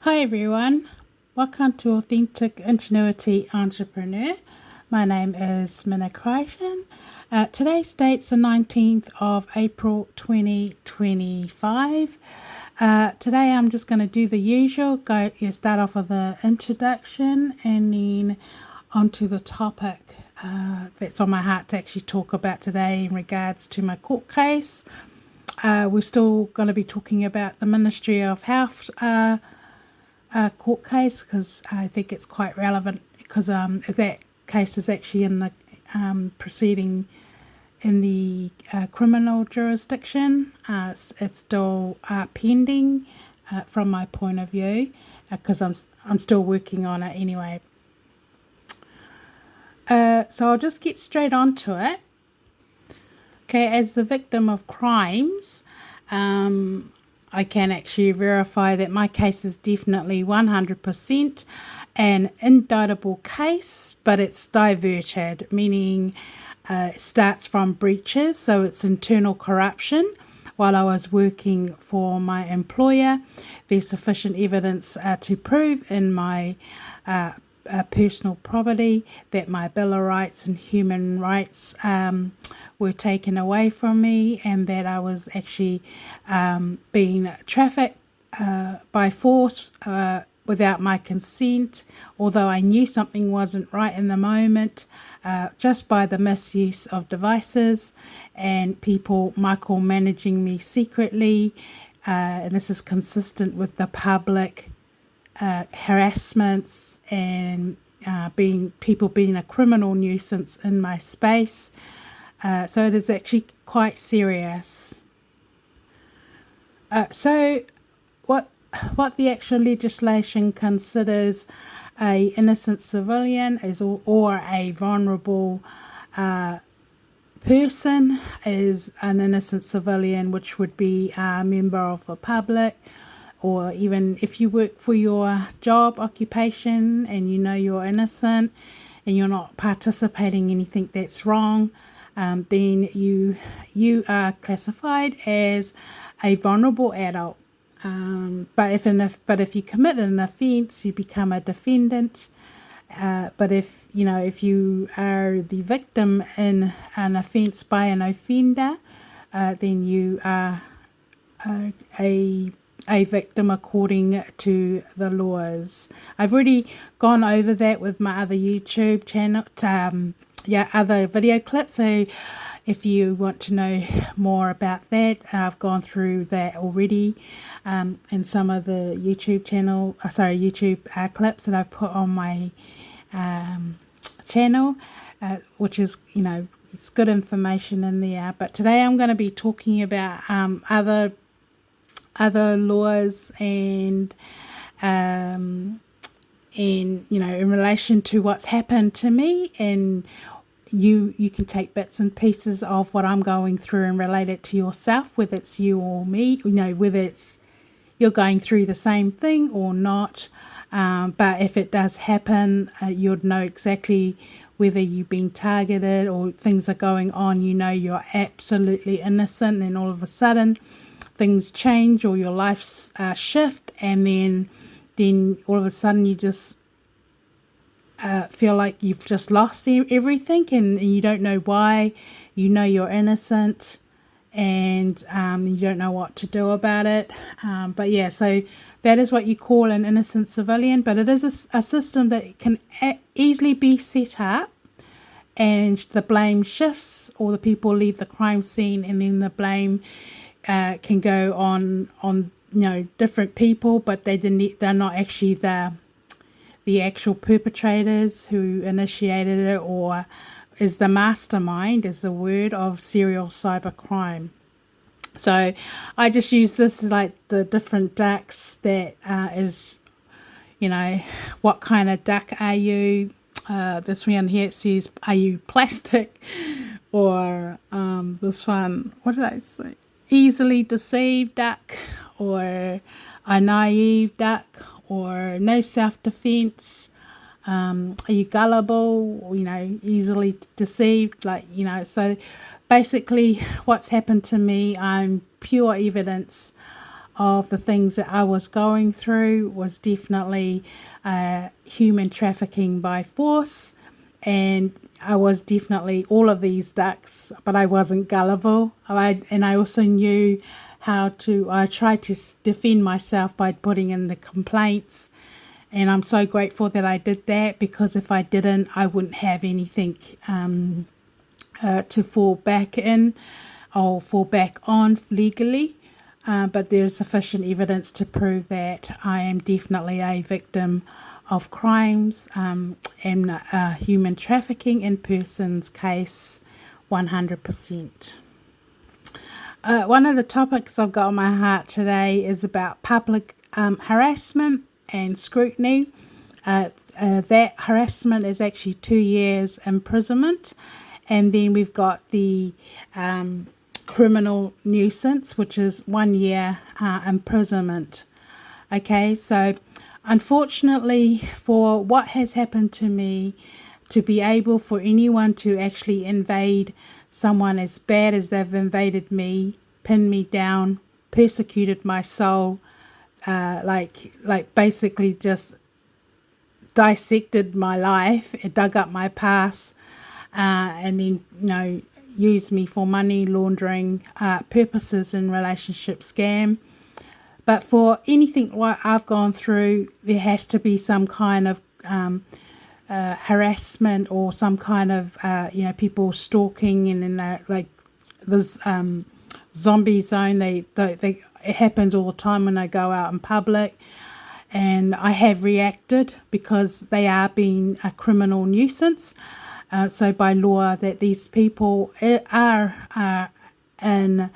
Hi everyone, welcome to Authentic Ingenuity Entrepreneur. My name is Minna Crichton. Today's date's the 19th of April 2025. Today I'm just going to do the usual, start off with the introduction and then onto the topic that's on my heart to actually talk about today in regards to my court case. We're still going to be talking about the Ministry of Health court case because I think it's quite relevant because that case is actually in the proceeding in the criminal jurisdiction. It's still pending from my point of view because I'm still working on it anyway. So I'll just get straight onto it. Okay, as the victim of crimes, I can actually verify that my case is definitely 100% an indictable case, but it's diverted, meaning it starts from breaches, so it's internal corruption. While I was working for my employer, there's sufficient evidence to prove in my personal property that my Bill of Rights and human rights were taken away from me, and that I was actually being trafficked by force without my consent, although I knew something wasn't right in the moment, just by the misuse of devices and people micromanaging me secretly. And this is consistent with the public harassments and people being a criminal nuisance in my space. So it is actually quite serious. So what the actual legislation considers a innocent civilian is or a vulnerable person is an innocent civilian, which would be a member of the public, or even if you work for your job occupation and you know you're innocent and you're not participating in anything that's wrong, then you are classified as a vulnerable adult. But if you commit an offence, you become a defendant. But if you are the victim in an offence by an offender, then you are a victim according to the laws. I've already gone over that with my other YouTube channel, other video clips. So if you want to know more about that, I've gone through that already in some of the YouTube clips that I've put on my channel, which is, it's good information in there. But today I'm going to be talking about other laws and in relation to what's happened to me, and you can take bits and pieces of what I'm going through and relate it to yourself, whether it's you or me, whether it's you're going through the same thing or not. But if it does happen, you'd know exactly whether you've been targeted or things are going on. You're absolutely innocent, and all of a sudden things change or your life's shift, and then all of a sudden you just feel like you've just lost everything, and you don't know why. You're innocent, and you don't know what to do about it. But yeah, so that is what you call an innocent civilian, but it is a system that can easily be set up, and the blame shifts, or the people leave the crime scene, and then the blame can go on different people, but they're not actually the actual perpetrators who initiated it, or is the mastermind, is the word of serial cybercrime. So I just use this as like the different ducks that is, what kind of duck are you? This one here, it says, are you plastic? Or this one, what did I say? Easily deceived duck, or a naive duck, or no self-defense. Are you gullible, or, easily deceived? So basically what's happened to me, I'm pure evidence of the things that I was going through was definitely human trafficking by force. And I was definitely all of these ducks, but I wasn't gullible. And I also knew how to, I tried to defend myself by putting in the complaints. And I'm so grateful that I did that, because if I didn't, I wouldn't have anything to fall back in or fall back on legally. But there is sufficient evidence to prove that I am definitely a victim of crimes and human trafficking in persons case 100%. One of the topics I've got on my heart today is about public harassment and scrutiny. That harassment is actually 2 years imprisonment. And then we've got the criminal nuisance, which is 1 year imprisonment. Okay, so unfortunately, for what has happened to me, to be able for anyone to actually invade someone as bad as they've invaded me, pinned me down, persecuted my soul, like basically just dissected my life, dug up my past, and then use me for money laundering purposes in relationship scam. But for anything what I've gone through, there has to be some kind of harassment or some kind of people stalking, and then like this zombie zone. It happens all the time when I go out in public. And I have reacted because they are being a criminal nuisance. So by law, that these people are in,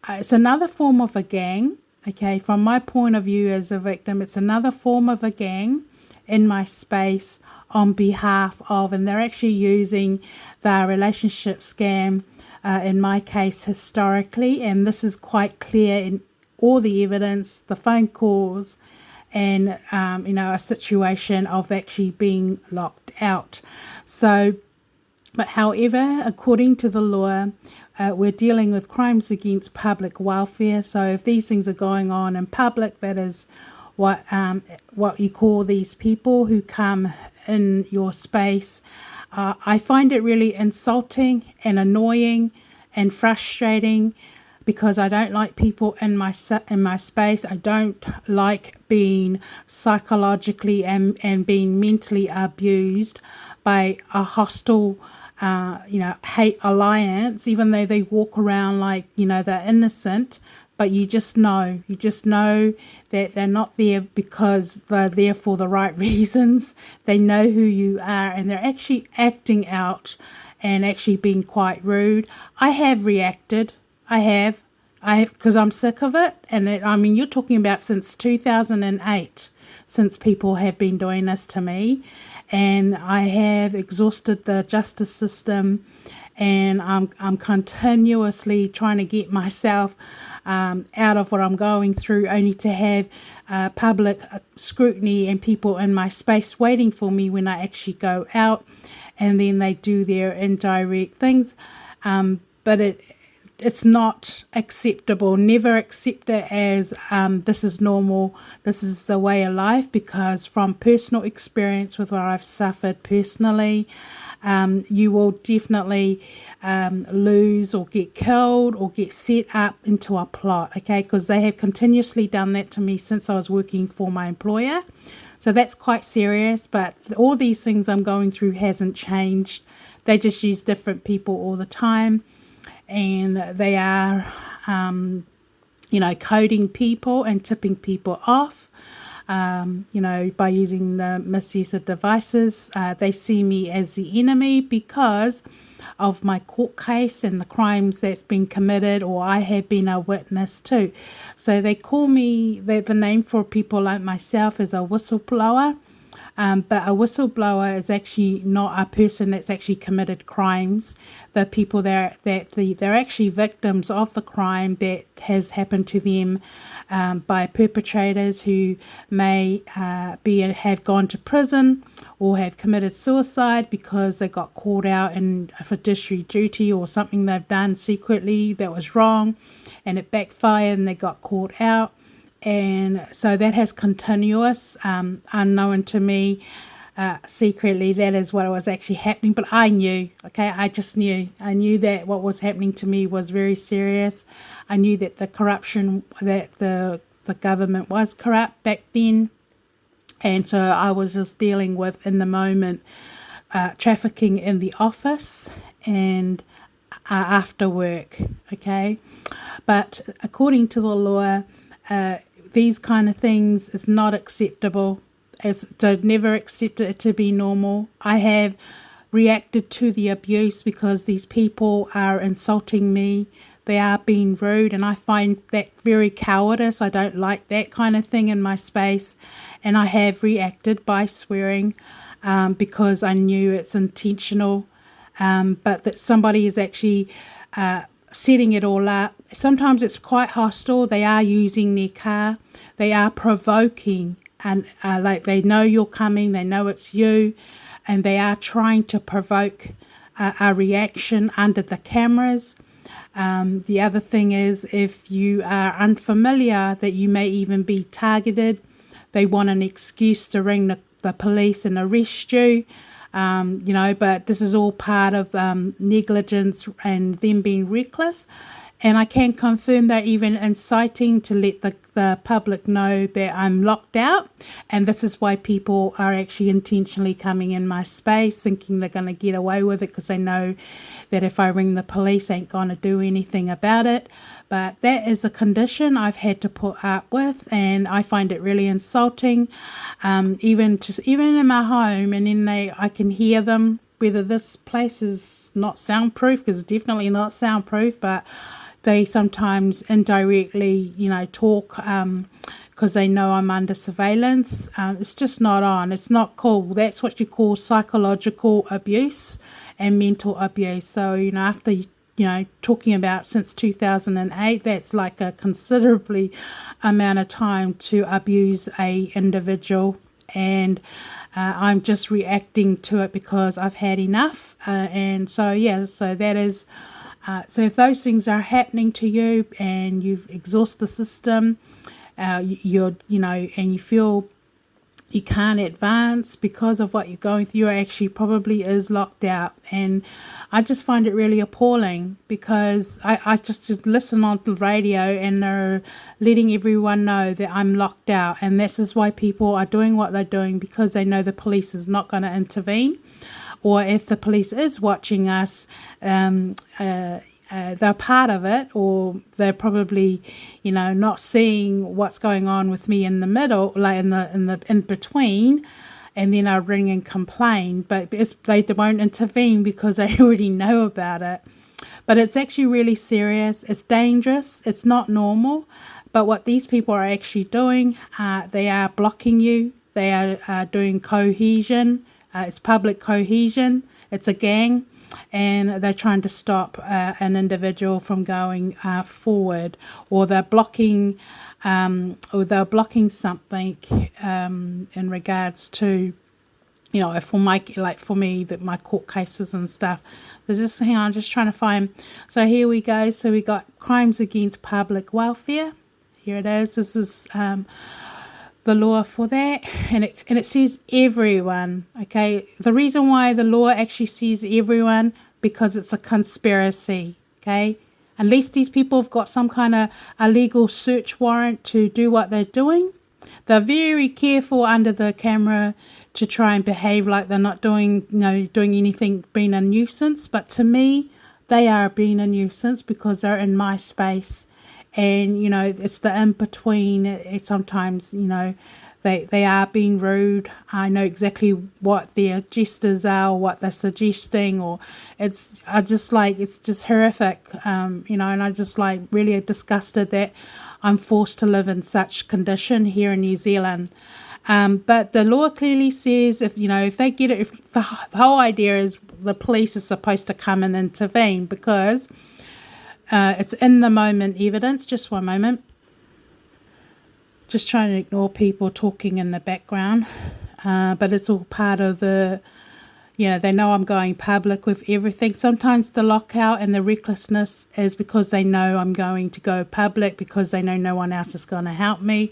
it's another form of a gang. Okay, from my point of view as a victim, it's another form of a gang in my space on behalf of, and they're actually using the relationship scam, in my case, historically, and this is quite clear in all the evidence, the phone calls, and a situation of actually being locked out. So, but however, according to the law, we're dealing with crimes against public welfare. So if these things are going on in public, that is what you call these people who come in your space. I find it really insulting and annoying and frustrating, because I don't like people in my space. I don't like being psychologically and being mentally abused by a hostile hate alliance, even though they walk around like they're innocent. But you just know that they're not there because they're there for the right reasons. They know who you are, and they're actually acting out and actually being quite rude. I have reacted. I have, because I'm sick of it. And you're talking about since 2008, since people have been doing this to me. And I have exhausted the justice system, and I'm continuously trying to get myself out of what I'm going through, only to have public scrutiny and people in my space waiting for me when I actually go out, and then they do their indirect things. But it's not acceptable. Never accept it as this is normal, this is the way of life, because from personal experience with what I've suffered personally, you will definitely lose or get killed or get set up into a plot, okay? Because they have continuously done that to me since I was working for my employer. So that's quite serious, but all these things I'm going through hasn't changed. They just use different people all the time. And they are, coding people and tipping people off, by using the misuse of devices. They see me as the enemy because of my court case and the crimes that's been committed, or I have been a witness to. So they call me, the name for people like myself is a whistleblower. But a whistleblower is actually not a person that's actually committed crimes. The people they're actually victims of the crime that has happened to them by perpetrators who may have gone to prison or have committed suicide because they got caught out in a fiduciary duty or something they've done secretly that was wrong, and it backfired and they got caught out. And so that has continuous, unknown to me, secretly, that is what was actually happening. But I knew, okay, I just knew. I knew that what was happening to me was very serious. I knew that the corruption, that the government was corrupt back then. And so I was just dealing with, in the moment, trafficking in the office and after work, okay? But according to the law, these kind of things is not acceptable. I've never accepted it to be normal. I have reacted to the abuse because these people are insulting me. They are being rude, and I find that very cowardice. I don't like that kind of thing in my space. And I have reacted by swearing because I knew it's intentional. But that somebody is actually setting it all up. Sometimes it's quite hostile. They are using their car. They are provoking, and like they know you're coming. They know it's you, and they are trying to provoke a reaction under the cameras. The other thing is, if you are unfamiliar, that you may even be targeted. They want an excuse to ring the police and arrest you. But this is all part of negligence and them being reckless. And I can confirm they're even inciting to let the public know that I'm locked out. And this is why people are actually intentionally coming in my space, thinking they're going to get away with it because they know that if I ring the police, ain't going to do anything about it. But that is a condition I've had to put up with, and I find it really insulting. Even in my home, and then I can hear them. Whether this place is not soundproof, because it's definitely not soundproof, but they sometimes indirectly, talk because they know I'm under surveillance. It's just not on. It's not cool. That's what you call psychological abuse and mental abuse. So, after talking about since 2008, that's like a considerably amount of time to abuse a individual. And I'm just reacting to it because I've had enough. And so, so that is... so if those things are happening to you and you've exhausted the system, and you feel you can't advance because of what you're going through, actually probably is locked out. And I just find it really appalling because I just listen on the radio and they're letting everyone know that I'm locked out. And this is why people are doing what they're doing, because they know the police is not going to intervene. Or if the police is watching us, they're part of it, or they're probably, not seeing what's going on with me in the middle, like in between, and then I'll ring and complain. But they won't intervene because they already know about it. But it's actually really serious. It's dangerous. It's not normal. But what these people are actually doing, they are blocking you. They are doing cohesion. It's public cohesion. It's a gang, and they're trying to stop an individual from going forward, or they're blocking, something in regards to, for me, that my court cases and stuff. There's just, hang on, I'm just trying to find. So here we go. So we got crimes against public welfare. Here it is. This is the law for that, and it says everyone. Okay, the reason why the law actually says everyone, because it's a conspiracy. Okay, unless these people have got some kind of a legal search warrant to do what they're doing, they're very careful under the camera to try and behave like they're not doing anything, being a nuisance. But to me, they are being a nuisance because they're in my space. And, it's the in-between. It sometimes, they are being rude. I know exactly what their gestures are, or what they're suggesting, or it's just horrific, and I just really disgusted that I'm forced to live in such condition here in New Zealand. But the law clearly says if they get it, if the whole idea is the police is supposed to come and intervene, because it's in the moment evidence. Just one moment. Just trying to ignore people talking in the background. But it's all part of the, They know I'm going public with everything. Sometimes the lockout and the recklessness is because they know I'm going to go public, because they know no one else is going to help me.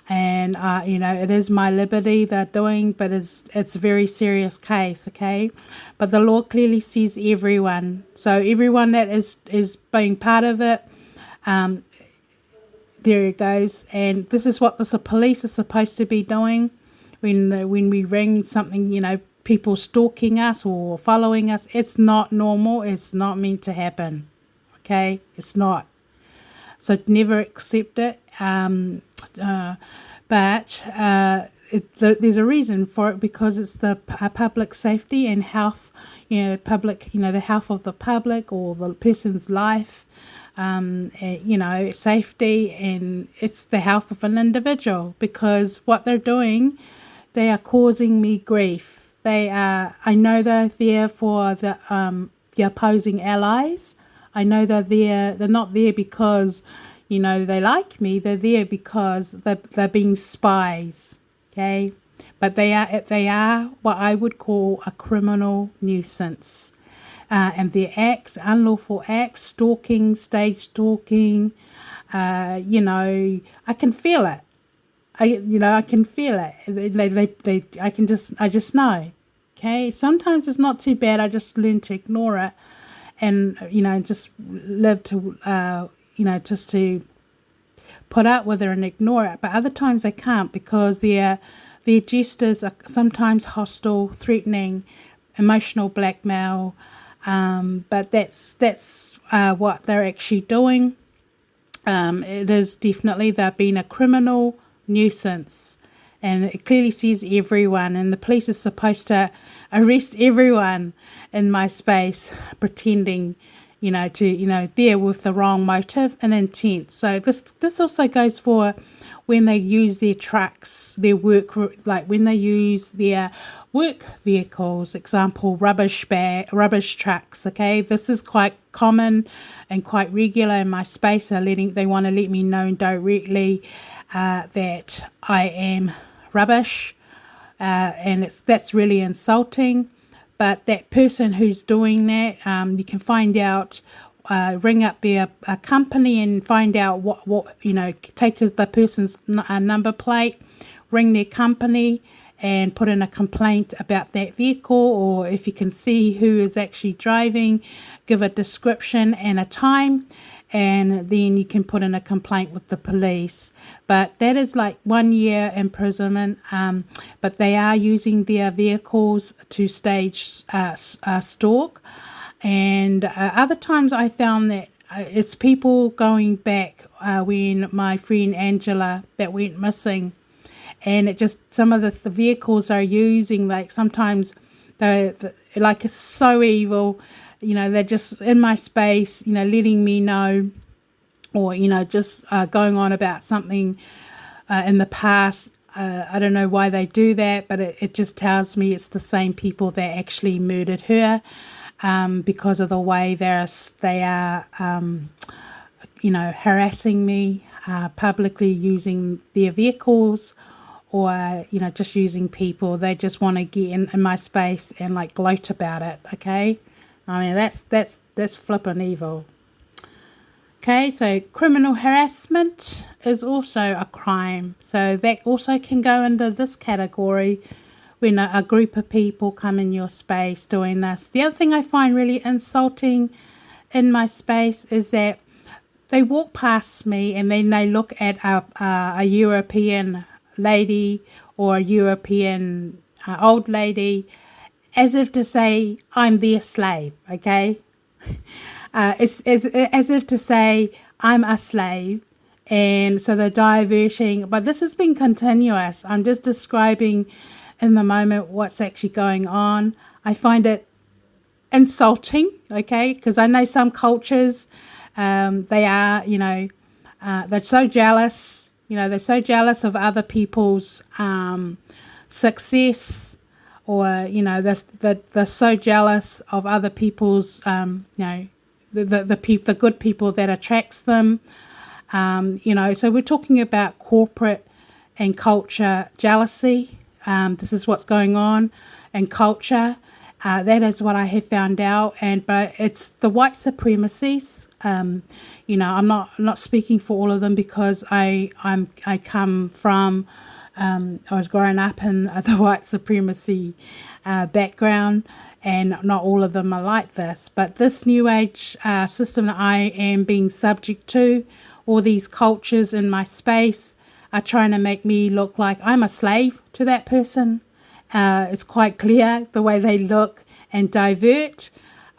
And, it is my liberty they're doing, but it's a very serious case, okay? But the Lord clearly sees everyone. So everyone that is being part of it, there it goes. And this is what the police are supposed to be doing when we ring something, people stalking us or following us. It's not normal. It's not meant to happen. Okay? It's not. So never accept it. But there's a reason for it, because it's the public safety and health, public, the health of the public or the person's life, safety, and it's the health of an individual, because what they're doing, they are causing me grief. I know they're there for the opposing allies. I know they're not there because, they like me. They're there because they're being spies, okay? But they are what I would call a criminal nuisance. And their acts, unlawful acts, stalking, stage stalking, I can feel it. I can feel it. I just know. Okay. Sometimes it's not too bad. I just learn to ignore it, and just live to just to put up with it and ignore it. But other times I can't, because their gestures are sometimes hostile, threatening, emotional blackmail. But that's what they're actually doing. It is definitely, they've been a criminal nuisance, and it clearly says everyone, and the police is supposed to arrest everyone in my space pretending there with the wrong motive and intent. So this also goes for when they use their trucks, their work, like when they use their work vehicles, example, rubbish trucks, okay? This is quite common and quite regular in my space. They want to let me know directly that I am rubbish, and that's really insulting. But that person who's doing that, you can find out, ring up their company and find out what take the person's number plate, ring their company and put in a complaint about that vehicle, or if you can see who is actually driving, give a description and a time, and then you can put in a complaint with the police. But that is like 1 year imprisonment. But they are using their vehicles to stage stalk. And other times I found that it's people going back when my friend Angela that went missing, and it just, some of the vehicles are using, like sometimes like it's so evil, they're just in my space, letting me know, or just going on about something in the past. I don't know why they do that, but it just tells me it's the same people that actually murdered her, because of the way they are harassing me publicly, using their vehicles, or just using people. They just want to get in my space and like gloat about it. Okay, I mean that's flippin' evil. Okay, so criminal harassment is also a crime, so that also can go into this category when a group of people come in your space doing this. The other thing I find really insulting in my space is that they walk past me and then they look at a European lady or a European old lady as if to say, I'm their slave, okay? It's as if to say, I'm a slave, and so they're diverting. But this has been continuous. I'm just describing in the moment what's actually going on. I find it insulting, okay? Because I know some cultures, they are, they're so jealous. They're so jealous of other people's success, or they're so jealous of other people's the good people that attracts them. So we're talking about corporate and culture jealousy. This is what's going on in culture, That is what I have found out, but it's the white supremacies. I'm not speaking for all of them because I come from I was growing up in the white supremacy background, and not all of them are like this. But this new age system that I am being subject to, all these cultures in my space are trying to make me look like I'm a slave to that person. It's quite clear the way they look and divert.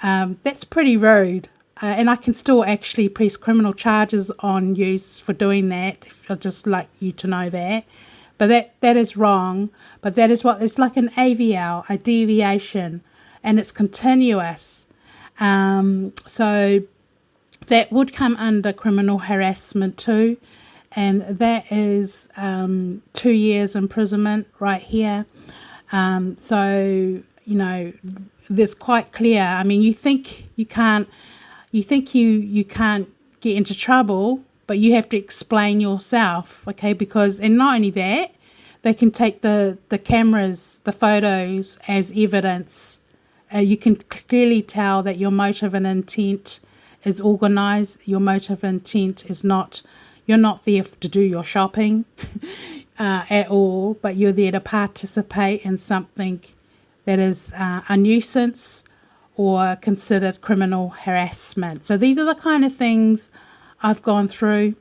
That's pretty rude. And I can still actually press criminal charges on you for doing that. I'd just like you to know that. But that is wrong. But that is what it's like, an AVL, a deviation, and it's continuous. So that would come under criminal harassment too. And that is 2 years imprisonment right here. So, there's quite clear. I mean, you think you can't get into trouble, but you have to explain yourself, okay? Because, and not only that, they can take the cameras, the photos as evidence. You can clearly tell that your motive and intent is organized. Your motive and intent is not, you're not there to do your shopping at all, but you're there to participate in something that is a nuisance or considered criminal harassment. So these are the kind of things I've gone through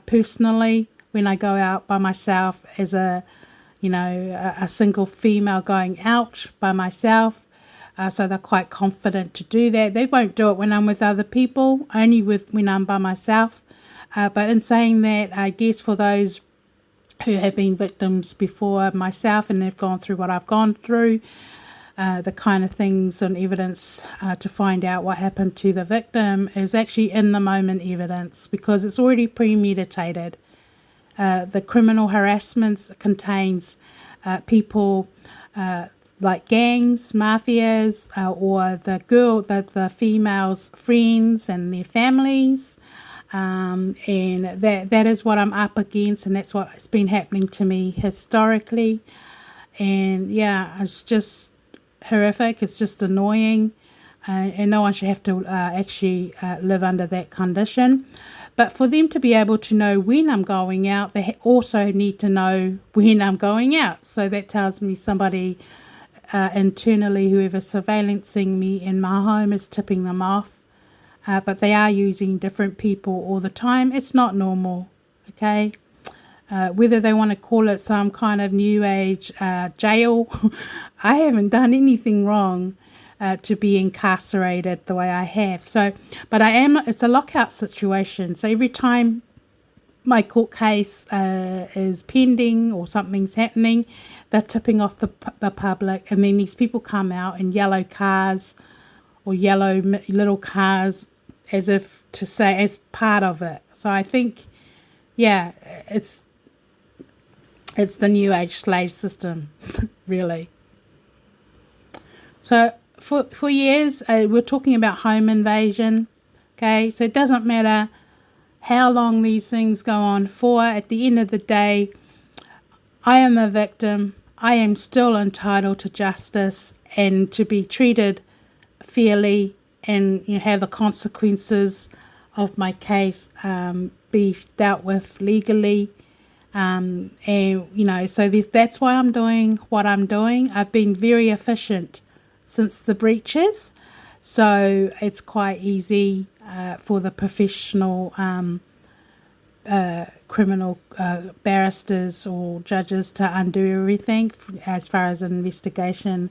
personally when I go out by myself as a single female going out by myself. So they're quite confident to do that. They won't do it when I'm with other people, only when I'm by myself. But in saying that, I guess for those who have been victims before myself and have gone through what I've gone through, the kind of things and evidence to find out what happened to the victim is actually in the moment evidence, because it's already premeditated. The criminal harassment contains people like gangs, mafias, or the female's friends and their families. And that is what I'm up against, and that's what's been happening to me historically. And yeah, it's just horrific. It's just annoying, and no one should have to actually live under that condition. But for them to be able to know when I'm going out, they also need to know when I'm going out. So that tells me somebody internally, whoever's surveillancing me in my home, is tipping them off. But they are using different people all the time. It's not normal, okay? Whether they want to call it some kind of new age jail, I haven't done anything wrong to be incarcerated the way I have. So, but it's a lockout situation. So every time my court case is pending or something's happening, they're tipping off the public, and then these people come out in yellow cars or yellow little cars, as if to say, as part of it. So I think, yeah, it's the new age slave system, really. So for years, we're talking about home invasion, okay? So it doesn't matter how long these things go on for. At the end of the day, I am a victim. I am still entitled to justice and to be treated fairly, and have the consequences of my case be dealt with legally. And so that's why I'm doing what I'm doing. I've been very efficient since the breaches, so it's quite easy for the professional criminal barristers or judges to undo everything as far as an investigation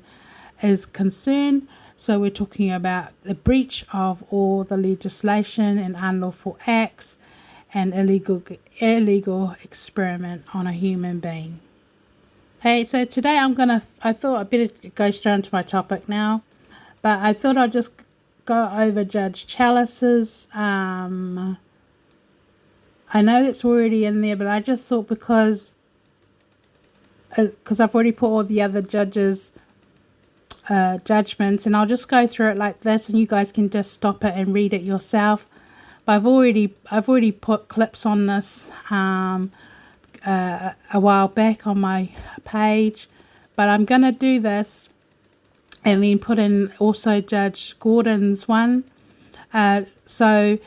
is concerned. So we're talking about the breach of all the legislation and unlawful acts and illegal experiment on a human being. Hey, so today I thought I'd better go straight into my topic now, but I thought I'd just go over Judge Chalice's. I know that's already in there, but I just thought because I've already put all the other judges' judgments, and I'll just go through it like this, and you guys can just stop it and read it yourself. But I've already put clips on this a while back on my page, but I'm gonna do this and then put in also Judge Gordon's one. So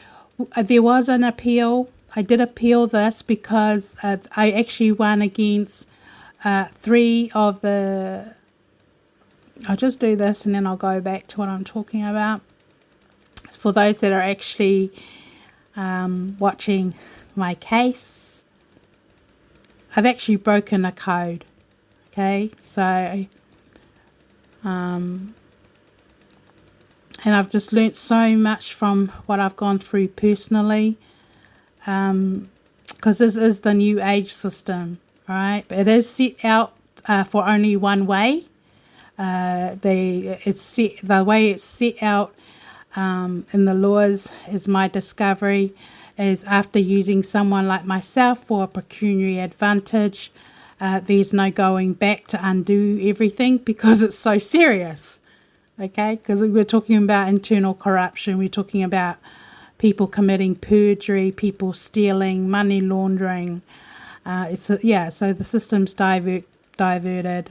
there was an appeal. I did appeal this because I actually won against three of the... I'll just do this and then I'll go back to what I'm talking about. For those that are actually watching my case, I've actually broken a code. Okay, so and I've just learnt so much from what I've gone through personally, because this is the new age system, right? It is set out for only one way. The way it's set out in the laws, is my discovery, is after using someone like myself for a pecuniary advantage, there's no going back to undo everything because it's so serious. Okay, because we're talking about internal corruption, we're talking about people committing perjury, people stealing, money laundering. So the system's diverted.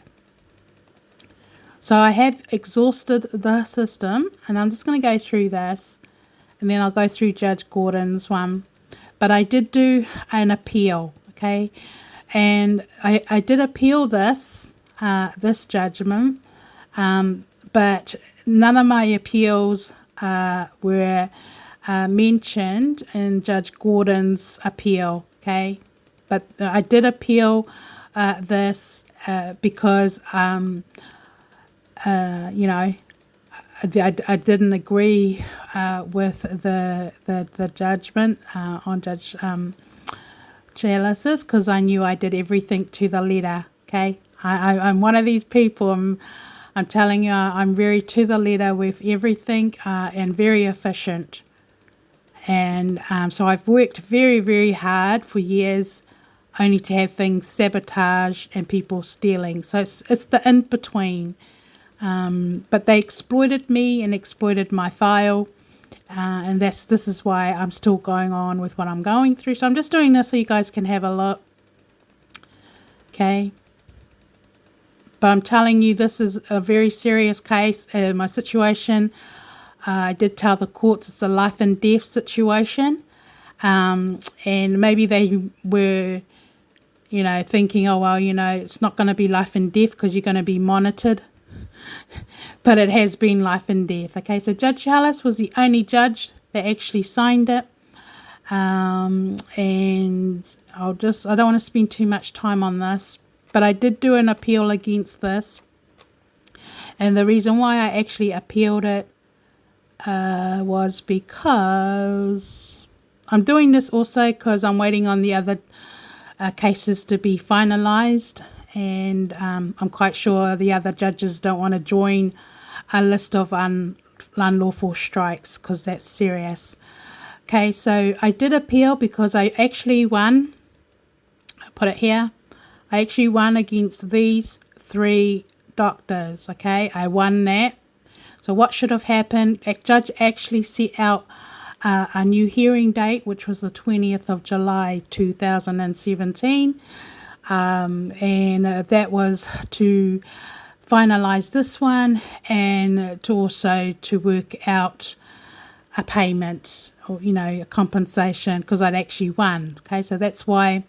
So I have exhausted the system, and I'm just going to go through this, and then I'll go through Judge Gordon's one. But I did do an appeal, okay? And I did appeal this judgment, but none of my appeals were mentioned in Judge Gordon's appeal, okay? But I did appeal this because... I didn't agree with the judgment on Judge Chalice's, because I knew I did everything to the letter. Okay, I'm one of these people. I'm telling you, I'm very to the letter with everything and very efficient. And so I've worked very, very hard for years, only to have things sabotage and people stealing. So it's the in between. But they exploited me and exploited my file, and this is why I'm still going on with what I'm going through. So I'm just doing this so you guys can have a look. Okay. But I'm telling you, this is a very serious case. My situation, I did tell the courts it's a life and death situation. And maybe they were, thinking, oh, well, it's not going to be life and death because you're going to be monitored. But it has been life and death. Okay, so Judge Chalice was the only judge that actually signed it. And I don't want to spend too much time on this, but I did do an appeal against this. And the reason why I actually appealed it was because I'm doing this also because I'm waiting on the other cases to be finalized. And I'm quite sure the other judges don't want to join a list of unlawful strikes because that's serious. Okay, so I did appeal because I actually won. I put it here. I actually won against these three doctors. Okay, I won that. So what should have happened? A judge actually set out a new hearing date, which was the 20th of July 2017. And that was to finalize this one and to also to work out a payment or a compensation because I'd actually won. Okay, so that's why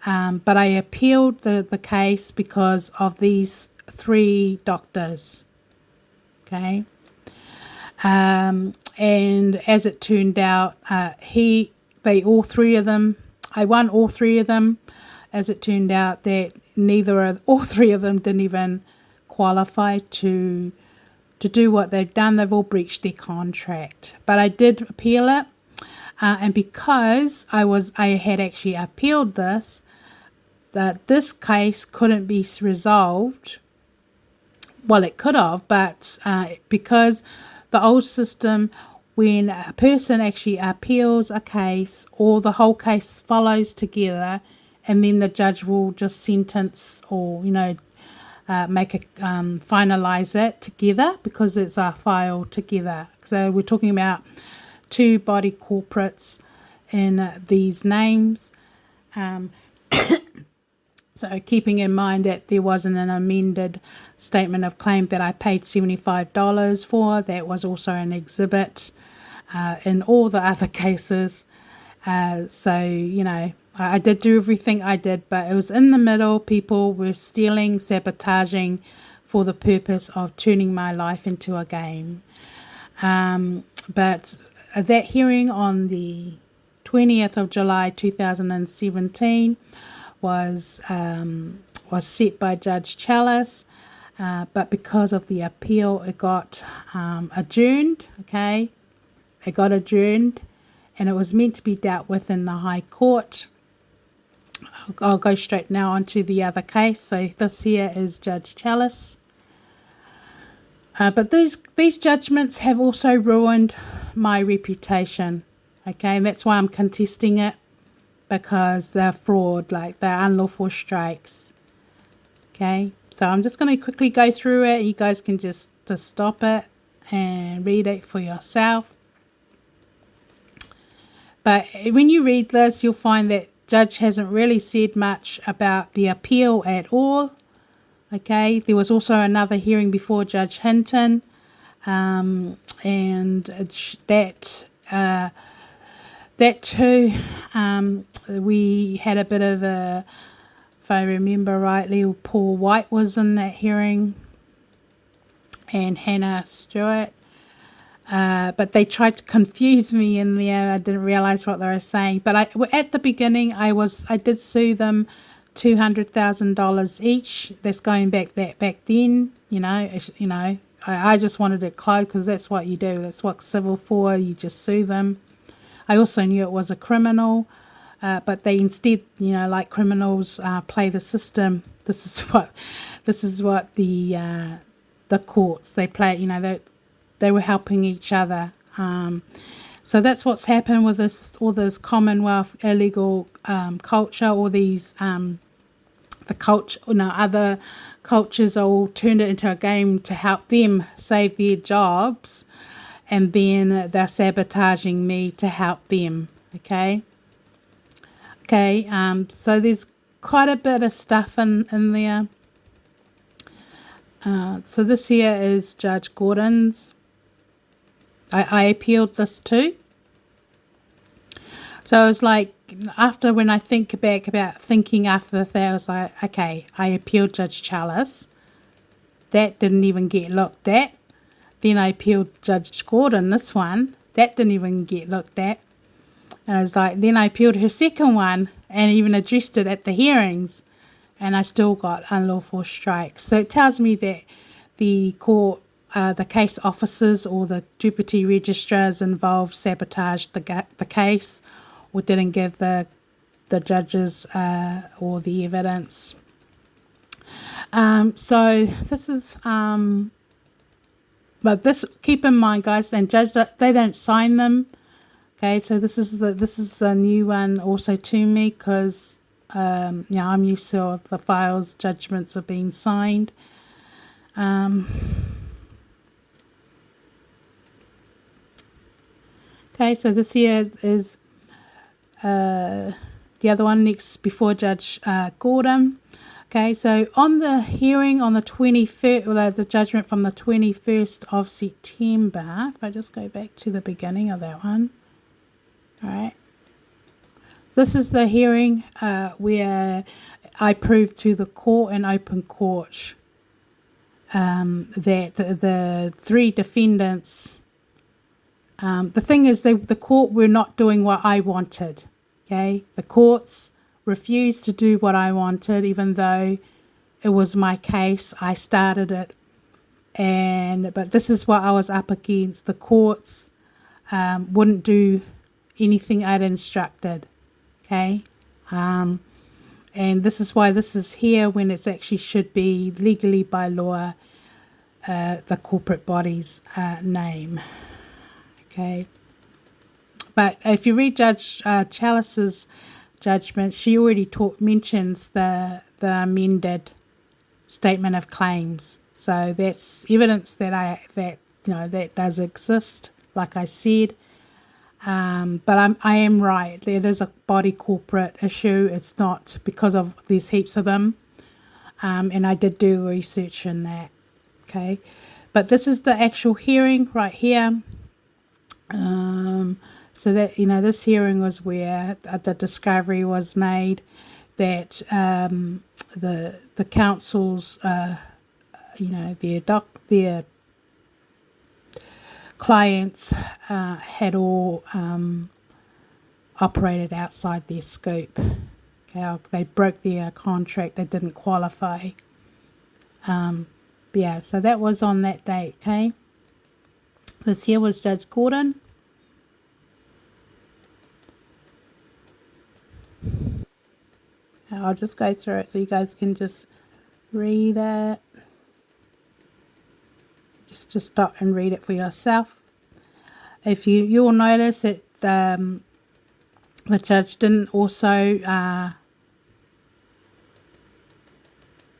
but I appealed the case because of these three doctors. Okay, and as it turned out, all three of them, I won all three of them. As it turned out that all three of them didn't even qualify to do what they've done. They've all breached their contract. But I did appeal it, and because I had actually appealed this, that this case couldn't be resolved. Well, it could have, but because the old system, when a person actually appeals a case, or the whole case follows together, and then the judge will just sentence or, finalize it together because it's a file together. So we're talking about two body corporates in these names. So keeping in mind that there wasn't an amended statement of claim that I paid $75 for, that was also an exhibit in all the other cases. So, you know, I did do everything I did, but it was in the middle. People were stealing, sabotaging for the purpose of turning my life into a game. But that hearing on the 20th of July 2017 was set by Judge Chalice, but because of the appeal, it got adjourned. Okay, it got adjourned, and it was meant to be dealt with in the High Court. I'll go straight now onto the other case. So this here is Judge Chalice. But these judgments have also ruined my reputation. Okay, and that's why I'm contesting it, because they're fraud, like they're unlawful strikes. Okay, so I'm just going to quickly go through it. You guys can just stop it and read it for yourself. But when you read this, you'll find that judge hasn't really said much about the appeal at all. Okay, there was also another hearing before Judge Hinton, and that too, we had a bit of a, if I remember rightly, Paul White was in that hearing, and Hannah Stewart. But they tried to confuse me in there. I didn't realize what they were saying. But at the beginning, I did sue them $200,000 each. That's going back then. I just wanted it closed, because that's what you do. That's what civil for. You just sue them. I also knew it was a criminal, but they instead, like criminals, play the system. This is what the courts, they play. They were helping each other. So that's what's happened with all this Commonwealth illegal culture. All these other cultures all turned it into a game to help them save their jobs, and then they're sabotaging me to help them. Okay. So there's quite a bit of stuff in there. So this here is Judge Gordon's. I appealed this too. So it's like, when I think back about thinking after the thing, I was like, okay, I appealed Judge Chalice. That didn't even get looked at. Then I appealed Judge Gordon, this one. That didn't even get looked at. And I was like, then I appealed her second one and even addressed it at the hearings. And I still got unlawful strikes. So it tells me that the court, the case officers or the deputy registrars involved sabotaged the case, or didn't give the judges or the evidence. So this is, but this, keep in mind, guys, and judge, they don't sign them. Okay, so this is a new one also to me, because I'm used to the files, judgments are being signed. Okay, so this here is the other one next before Judge Gordon. Okay, so on the hearing on the 21st, or the judgment from the 21st of September, if I just go back to the beginning of that one. All right. This is the hearing where I proved to the court in open court that the three defendants, the thing is, the court were not doing what I wanted. Okay, the courts refused to do what I wanted, even though it was my case. I started it, but this is what I was up against. The courts wouldn't do anything I'd instructed. Okay, and this is why this is here, when it's actually should be legally by law the corporate body's name. Okay, but if you read Judge Chalice's judgment, she already mentions the amended statement of claims. So that's evidence that that does exist, like I said. But I am right. It is a body corporate issue. It's not because of there's heaps of them. And I did do research in that. Okay. But this is the actual hearing right here. So that, this hearing was where the discovery was made that the council's, their clients had all operated outside their scope. Okay, they broke their contract. They didn't qualify. Yeah, so that was on that date. Okay, this here was Judge Gordon. I'll just go through it so you guys can just read it. Just stop and read it for yourself. If you'll notice that the judge didn't also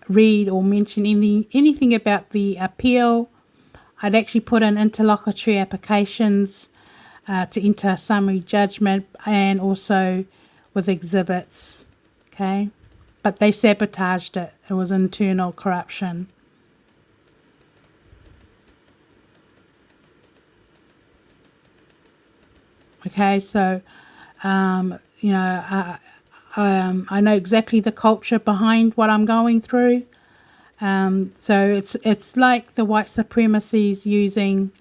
read or mention anything about the appeal. I'd actually put in interlocutory applications to enter a summary judgment and also with exhibits. Okay, but they sabotaged it. It was internal corruption. Okay, so I know exactly the culture behind what I'm going through. So it's like the white supremacies using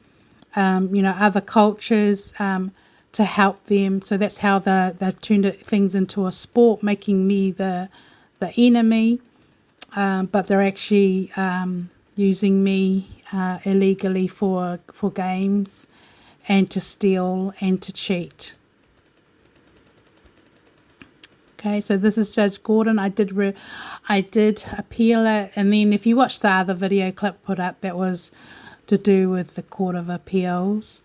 other cultures to help them. So that's how they've turned things into a sport, making me the enemy. But they're actually using me illegally for games and to steal and to cheat. Okay, so this is Judge Gordon. I did appeal it, and then if you watch the other video clip put up, that was to do with the Court of Appeals.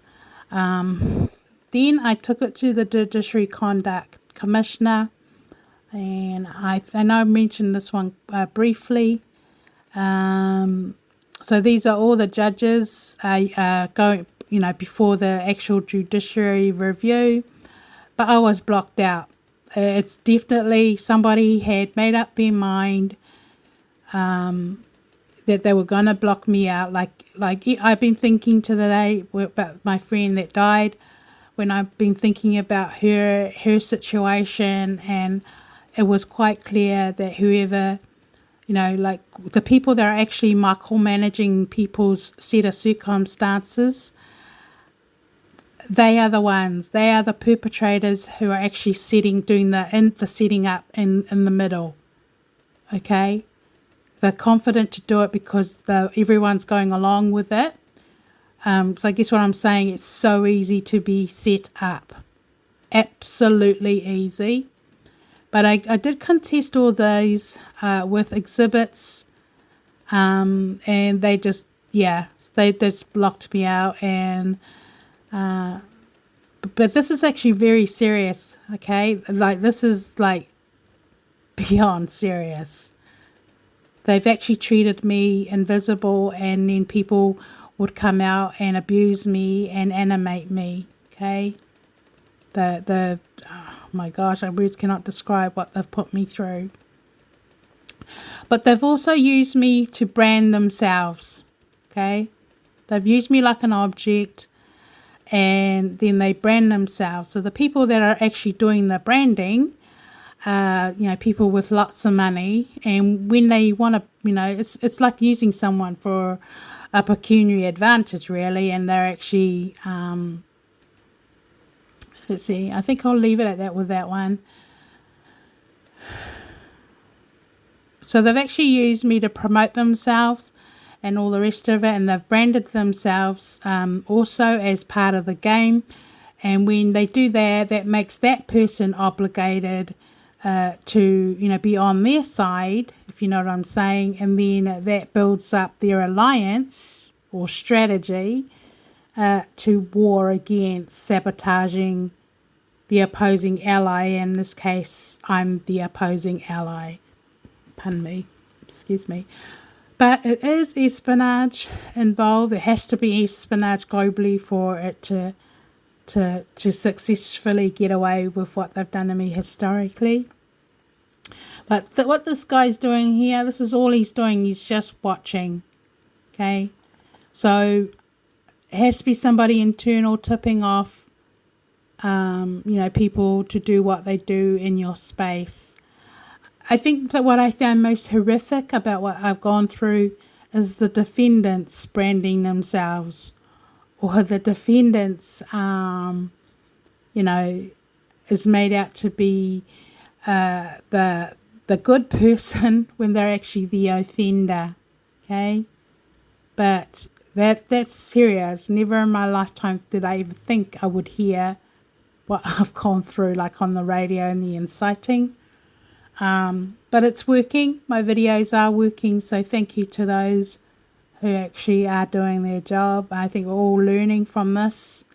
Then I took it to the Judiciary Conduct Commissioner, and I know I mentioned this one briefly. So these are all the judges going, before the actual judiciary review, but I was blocked out. It's definitely somebody had made up their mind that they were going to block me out. Like I've been thinking today about my friend that died, when I've been thinking about her situation, and it was quite clear that whoever, like the people that are actually micromanaging people's set of circumstances, they are the perpetrators who are actually doing the setting up in the middle. Okay, they're confident to do it because everyone's going along with it. So I guess what I'm saying, it's so easy to be set up, absolutely easy. But I did contest all these with exhibits, and they just blocked me out. And but this is actually very serious. Okay, like this is like beyond serious. They've actually treated me invisible, and then people would come out and abuse me and animate me. Okay, oh my gosh, words cannot describe what they've put me through. But they've also used me to brand themselves. Okay, they've used me like an object, and then they brand themselves. So the people that are actually doing the branding, people with lots of money, and when they want to, it's like using someone for a pecuniary advantage, really, and they're actually, let's see, I think I'll leave it at that with that one. So they've actually used me to promote themselves and all the rest of it, and they've branded themselves also as part of the game. And when they do that, that makes that person obligated to, be on their side, if you know what I'm saying, and then that builds up their alliance or strategy to war against sabotaging the opposing ally. In this case, I'm the opposing ally. Pardon me, excuse me. But it is espionage involved. It has to be espionage globally for it to to successfully get away with what they've done to me historically. But what this guy's doing here, this is all he's doing. He's just watching. Okay. So it has to be somebody internal tipping off, people to do what they do in your space. I think that what I found most horrific about what I've gone through is the defendants branding themselves, or the defendants, is made out to be the good person when they're actually the offender. Okay, but that's serious. Never in my lifetime did I ever think I would hear what I've gone through, like on the radio and the inciting. But it's working. My videos are working. So thank you to those who actually are doing their job. I think we're all learning from this.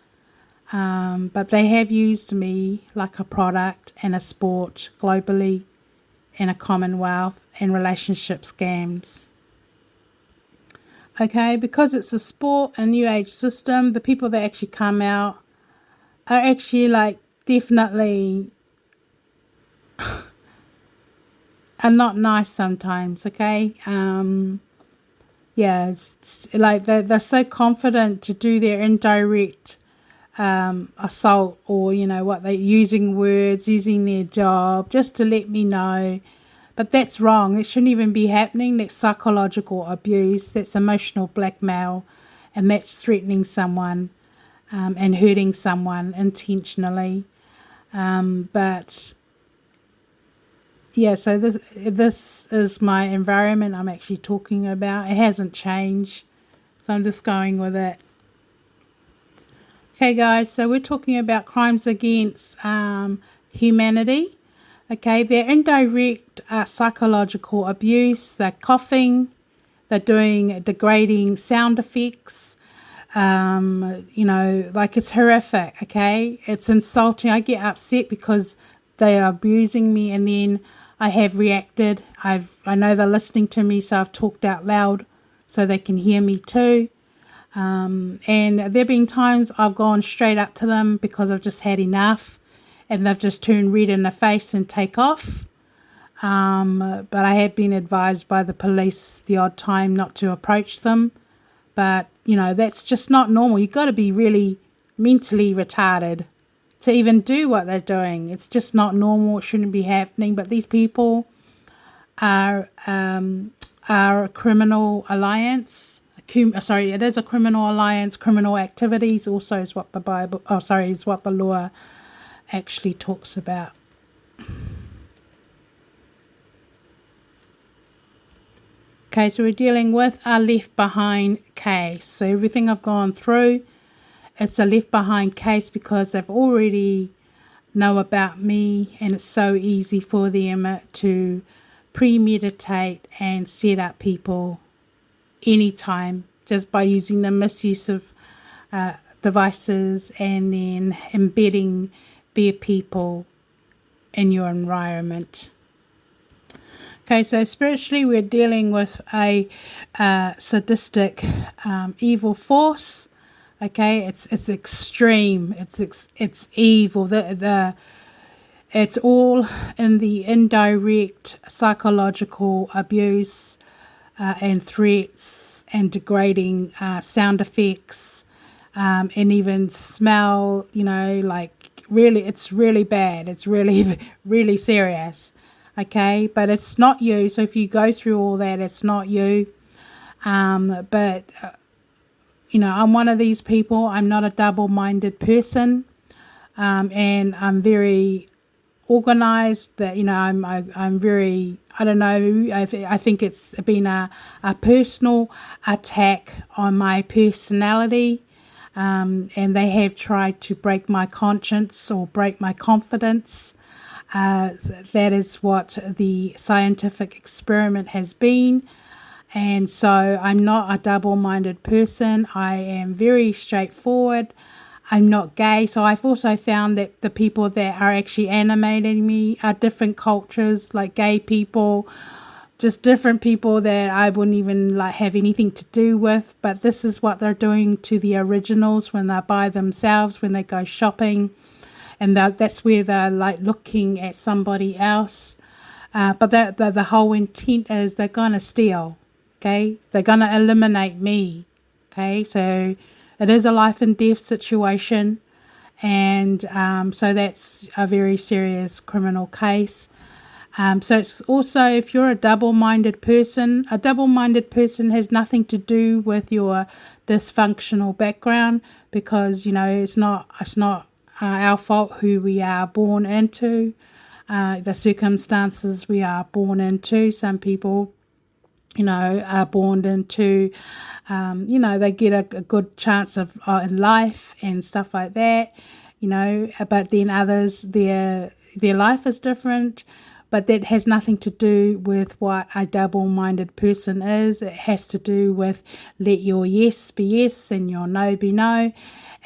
But they have used me like a product and a sport globally, in a commonwealth, and relationship scams. Okay, because it's a sport, a new age system, the people that actually come out are actually like definitely are not nice sometimes. Okay, it's like they're so confident to do their indirect assault, or what they're using words, using their job just to let me know. But that's wrong. It shouldn't even be happening. That's psychological abuse. That's emotional blackmail, and that's threatening someone and hurting someone intentionally. But yeah, so this is my environment I'm actually talking about. It hasn't changed, so I'm just going with it. Okay, guys, so we're talking about crimes against humanity. Okay, they're indirect psychological abuse. They're coughing. They're doing degrading sound effects. Like it's horrific. Okay, it's insulting. I get upset because they are abusing me, and then I have reacted. I know they're listening to me, so I've talked out loud so they can hear me too. And there have been times I've gone straight up to them because I've just had enough, and they've just turned red in the face and take off. But I have been advised by the police the odd time not to approach them. But, that's just not normal. You've got to be really mentally retarded to even do what they're doing. It's just not normal. It shouldn't be happening. But these people are a criminal alliance. It is a criminal alliance. Criminal activities also is what is what the law actually talks about. Okay, so we're dealing with a left behind case. So everything I've gone through, it's a left behind case because they've already know about me, and it's so easy for them to premeditate and set up people anytime just by using the misuse of devices and then embedding their people in your environment. Okay, so spiritually we're dealing with a sadistic evil force. Okay, it's extreme. It's evil. It's all in the indirect psychological abuse and threats and degrading sound effects and even smell. Really, it's really bad. It's really, really serious. Okay, but it's not you. So if you go through all that, it's not you. But I'm one of these people. I'm not a double-minded person, and I'm very organized. That I'm very. I don't know. I think it's been a personal attack on my personality, and they have tried to break my conscience or break my confidence. That is what the scientific experiment has been. And so I'm not a double-minded person. I am very straightforward. I'm not gay. So I've also found that the people that are actually animating me are different cultures, like gay people, just different people that I wouldn't even like have anything to do with. But this is what they're doing to the originals when they're by themselves, when they go shopping, and that's where they're like looking at somebody else. But the whole intent is they're gonna steal. Okay, they're gonna eliminate me. Okay, so it is a life and death situation, and so that's a very serious criminal case. So it's also, if you're a double-minded person has nothing to do with your dysfunctional background, because it's not our fault who we are born into, the circumstances we are born into. Some people are born into, they get a good chance of in life and stuff like that, but then others, their life is different. But that has nothing to do with what a double-minded person is. It has to do with let your yes be yes and your no be no.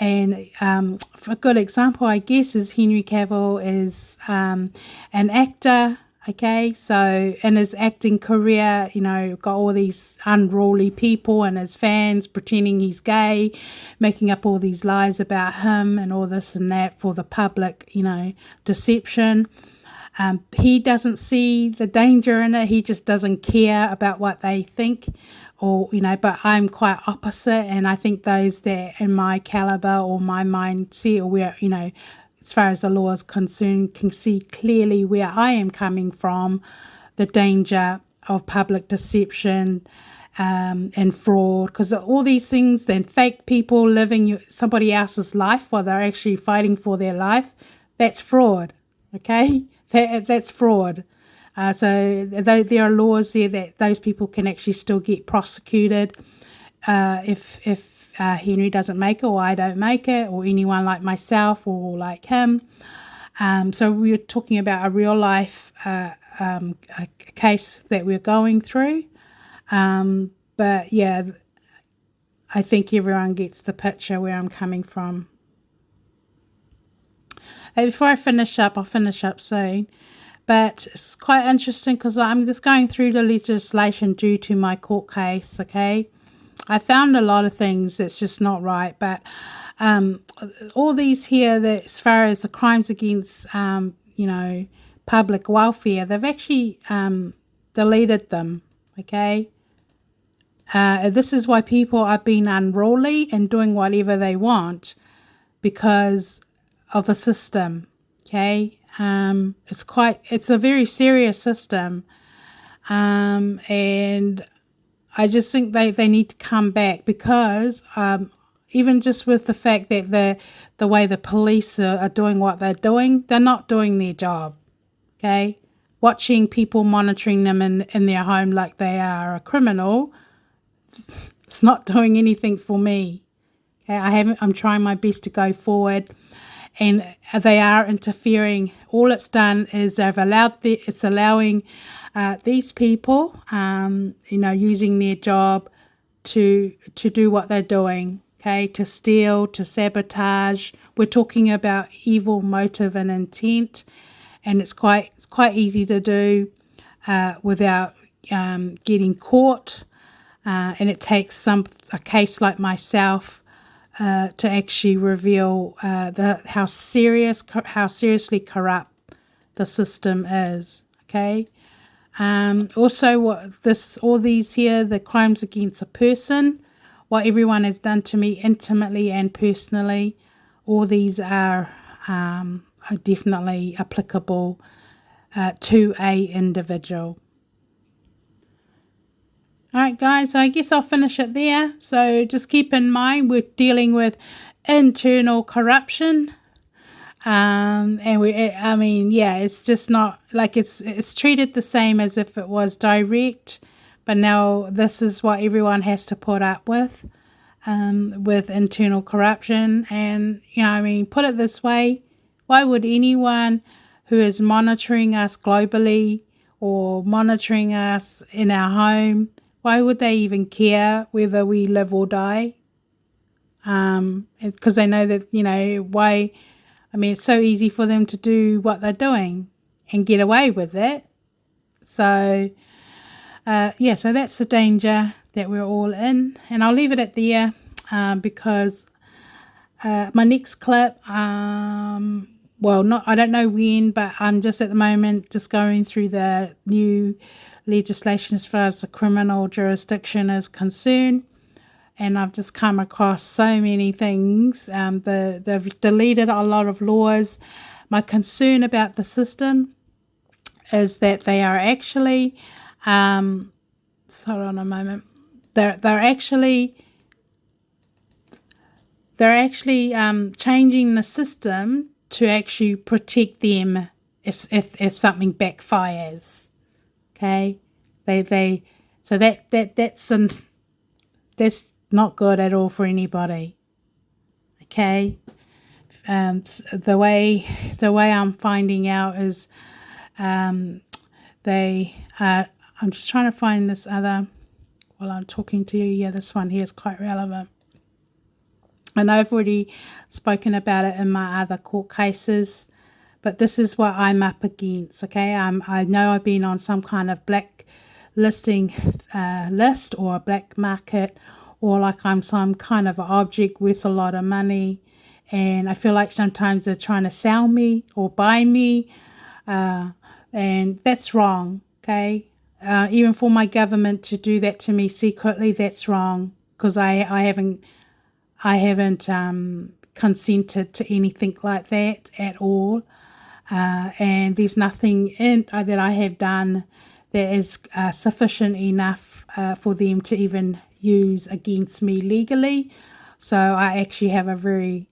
And a good example, I guess, is Henry Cavill is an actor. Okay, so in his acting career, got all these unruly people and his fans pretending he's gay, making up all these lies about him and all this and that for the public, deception. He doesn't see the danger in it. He just doesn't care about what they think, or but I'm quite opposite, and I think those that in my caliber or my mindset, or where as far as the law is concerned, can see clearly where I am coming from, the danger of public deception and fraud, because all these things, then fake people living somebody else's life while they're actually fighting for their life, that's fraud. Okay, that's fraud. So there are laws there that those people can actually still get prosecuted if Henry doesn't make it, or I don't make it, or anyone like myself or like him. So we're talking about a real life a case that we're going through. But yeah, I think everyone gets the picture where I'm coming from. Before I finish up, I'll finish up soon. But it's quite interesting because I'm just going through the legislation due to my court case, okay? I found a lot of things that's just not right, but all these here, that as far as the crimes against, public welfare, they've actually deleted them, okay? This is why people are being unruly and doing whatever they want because of the system, okay? It's a very serious system, and I just think they need to come back, because even just with the fact that the way the police are doing what they're doing, they're not doing their job, okay? Watching people, monitoring them in their home like they are a criminal, it's not doing anything for me. Okay? I'm trying my best to go forward, and they are interfering. All it's done is it's allowing these people, using their job to do what they're doing, okay, to steal, to sabotage. We're talking about evil motive and intent, and it's quite easy to do without getting caught. And it takes a case like myself to actually reveal how seriously corrupt the system is. Okay. Also, all these here, the crimes against a person, what everyone has done to me intimately and personally, all these are definitely applicable to a individual. All right, guys, so I guess I'll finish it there. So just keep in mind we're dealing with internal corruption. It's just not like it's treated the same as if it was direct, but now this is what everyone has to put up with internal corruption. And, put it this way, why would anyone who is monitoring us globally or monitoring us in our home, why would they even care whether we live or die? Because they know that, why. It's so easy for them to do what they're doing and get away with it. So, Yeah, so that's the danger that we're all in. And I'll leave it at there because my next clip, well, I don't know when, but I'm just at the moment just going through the new legislation as far as the criminal jurisdiction is concerned. And I've just come across so many things. They've deleted a lot of laws. My concern about the system is that they are actually, hold on a moment, they're actually changing the system to actually protect them if something backfires. Okay, so that's not good at all for anybody. Okay, the way I'm finding out is I'm just trying to find this other while I'm talking to you. Yeah, this one here is quite relevant. And I've already spoken about it in my other court cases, but this is what I'm up against, okay? I know I've been on some kind of black listing list or a black market, or like I'm some kind of object worth a lot of money, and I feel like sometimes they're trying to sell me or buy me, and that's wrong, okay? Even for my government to do that to me secretly, that's wrong, because I haven't consented to anything like that at all. And there's nothing that I have done that is sufficient enough for them to even use against me legally. So I actually have a very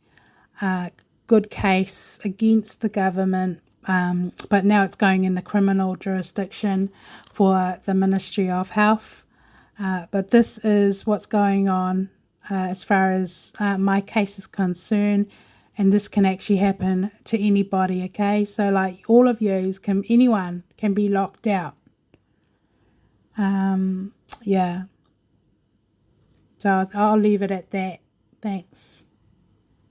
good case against the government, but now it's going in the criminal jurisdiction for the Ministry of Health. But this is what's going on as far as my case is concerned, and this can actually happen to anybody, okay? So like all of yous, anyone can be locked out. Yeah. So I'll leave it at that. Thanks.